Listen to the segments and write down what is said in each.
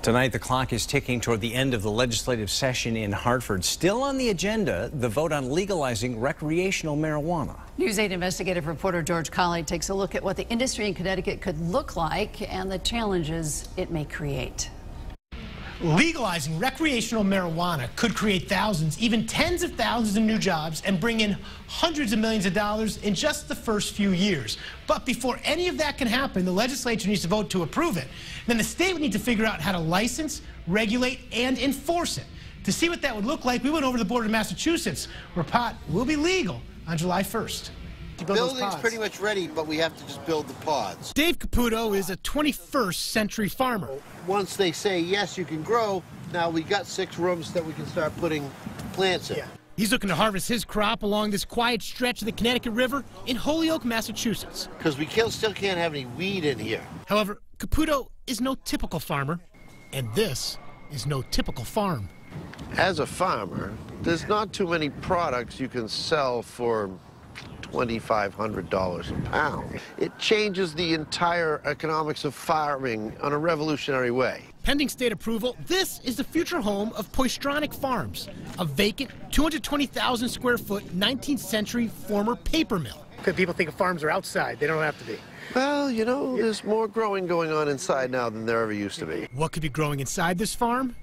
Tonight, the clock is ticking toward the end of the legislative session in Hartford. Still on the agenda, the vote on legalizing recreational marijuana. News 8 investigative reporter George Colley takes a look at what the industry in Connecticut could look like and the challenges it may create. Legalizing recreational marijuana could create thousands, even tens of thousands of new jobs and bring in hundreds of millions of dollars in just the first few years. But before any of that can happen, the legislature needs to vote to approve it. Then the state would need to figure out how to license, regulate, and enforce it. To see what that would look like, we went over to the border of Massachusetts, where pot will be legal on July 1st. The building's pretty much ready, but we have to just build the pods. Dave Caputo is a 21st century farmer. Once they say, yes, you can grow, now we got 6 rooms that we can start putting plants in. Yeah. He's looking to harvest his crop along this quiet stretch of the Connecticut River in Holyoke, Massachusetts. Because we still can't have any weed in here. However, Caputo is no typical farmer, and this is no typical farm. As a farmer, there's not too many products you can sell for $2,500 a pound. It changes the entire economics of farming in a revolutionary way. Pending state approval, this is the future home of Poistronic Farms, a vacant 220,000 square foot 19th century former paper mill. Because people think farms are outside. They don't have to be. Well, you know, there's more growing going on inside now than there ever used to be. What could be growing inside this farm?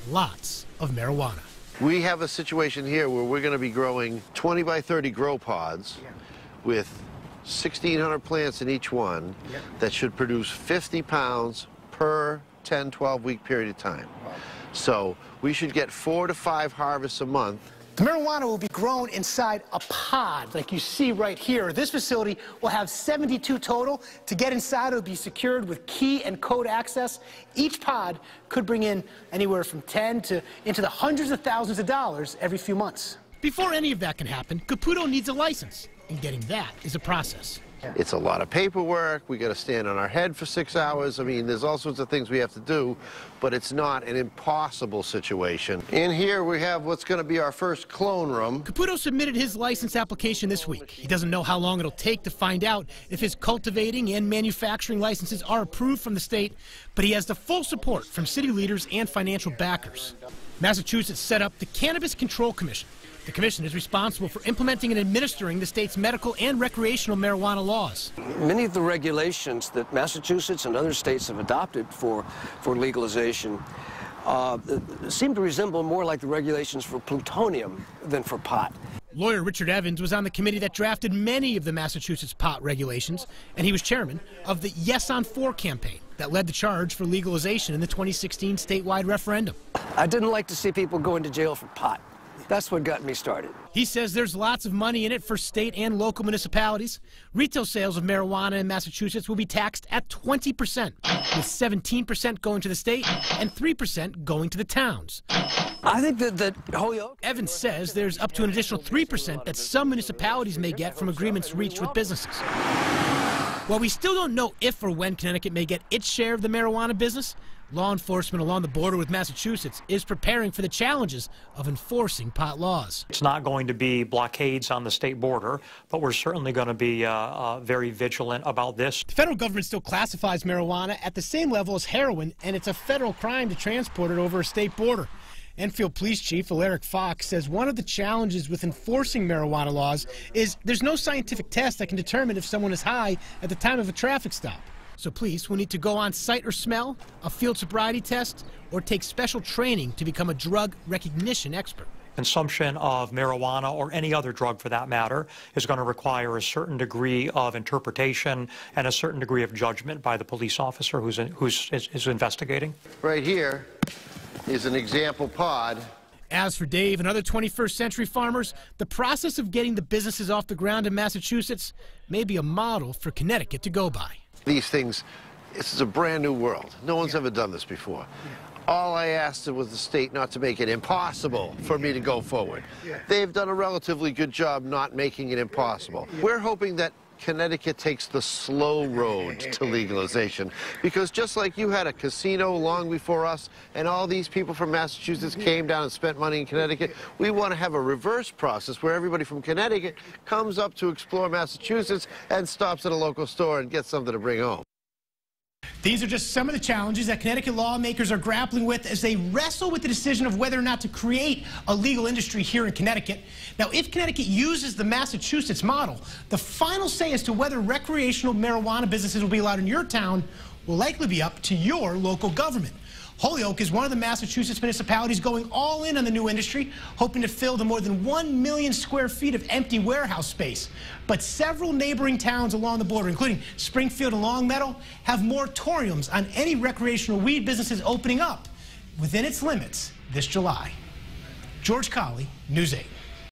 Lots of marijuana. We have a situation here where we're going to be growing 20 by 30 grow pods with 1,600 plants in each one that should produce 50 pounds per 10, 12-week period of time. So we should get 4 to 5 harvests a month. The marijuana will be grown inside a pod, like you see right here. This facility will have 72 total. To get inside, it will be secured with key and code access. Each pod could bring in anywhere from 10 to into the hundreds of thousands of dollars every few months. Before any of that can happen, Caputo needs a license, and getting that is a process. It's a lot of paperwork. We got to stand on our head for 6 hours. I mean, there's all sorts of things we have to do, but it's not an impossible situation. In here, we have what's going to be our first clone room. Caputo submitted his license application this week. He doesn't know how long it'll take to find out if his cultivating and manufacturing licenses are approved from the state, but he has the full support from city leaders and financial backers. Massachusetts set up the Cannabis Control Commission. The commission is responsible for implementing and administering the state's medical and recreational marijuana laws. Many of the regulations that Massachusetts and other states have adopted for legalization seem to resemble more like the regulations for plutonium than for pot. Lawyer Richard Evans was on the committee that drafted many of the Massachusetts pot regulations, and he was chairman of the Yes on 4 campaign that led the charge for legalization in the 2016 statewide referendum. I didn't like to see people going to jail for pot. That's what got me started. He says there's lots of money in it for state and local municipalities. Retail sales of marijuana in Massachusetts will be taxed at 20%, with 17% going to the state and 3% going to the towns. I think that Holyoke... Evans says there's up to an additional 3% that some municipalities may get from agreements reached with businesses. While we still don't know if or when Connecticut may get its share of the marijuana business, law enforcement along the border with Massachusetts is preparing for the challenges of enforcing pot laws. It's not going to be blockades on the state border, but we're certainly going to be very vigilant about this. The federal government still classifies marijuana at the same level as heroin, and it's a federal crime to transport it over a state border. Enfield Police Chief Alaric Fox says one of the challenges with enforcing marijuana laws is there's no scientific test that can determine if someone is high at the time of a traffic stop. So police will need to go on sight or smell, a field sobriety test, or take special training to become a drug recognition expert. Consumption of marijuana, or any other drug for that matter, is going to require a certain degree of interpretation and a certain degree of judgment by the police officer who's investigating. Right here is an example pod. As for Dave and other 21st century farmers, the process of getting the businesses off the ground in Massachusetts may be a model for Connecticut to go by. These things, this is a brand new world. No one's ever done this before. All I asked was the state not to make it impossible for me to go forward. They've done a relatively good job not making it impossible. We're hoping that Connecticut takes the slow road to legalization, because just like you had a casino long before us and all these people from Massachusetts came down and spent money in Connecticut, we want to have a reverse process where everybody from Connecticut comes up to explore Massachusetts and stops at a local store and gets something to bring home. These are just some of the challenges that Connecticut lawmakers are grappling with as they wrestle with the decision of whether or not to create a legal industry here in Connecticut. Now, if Connecticut uses the Massachusetts model, the final say as to whether recreational marijuana businesses will be allowed in your town will likely be up to your local government. Holyoke is one of the Massachusetts municipalities going all in on the new industry, hoping to fill the more than 1 million square feet of empty warehouse space. But several neighboring towns along the border, including Springfield and Longmeadow, have moratoriums on any recreational weed businesses opening up within its limits this July. George Colley, News 8.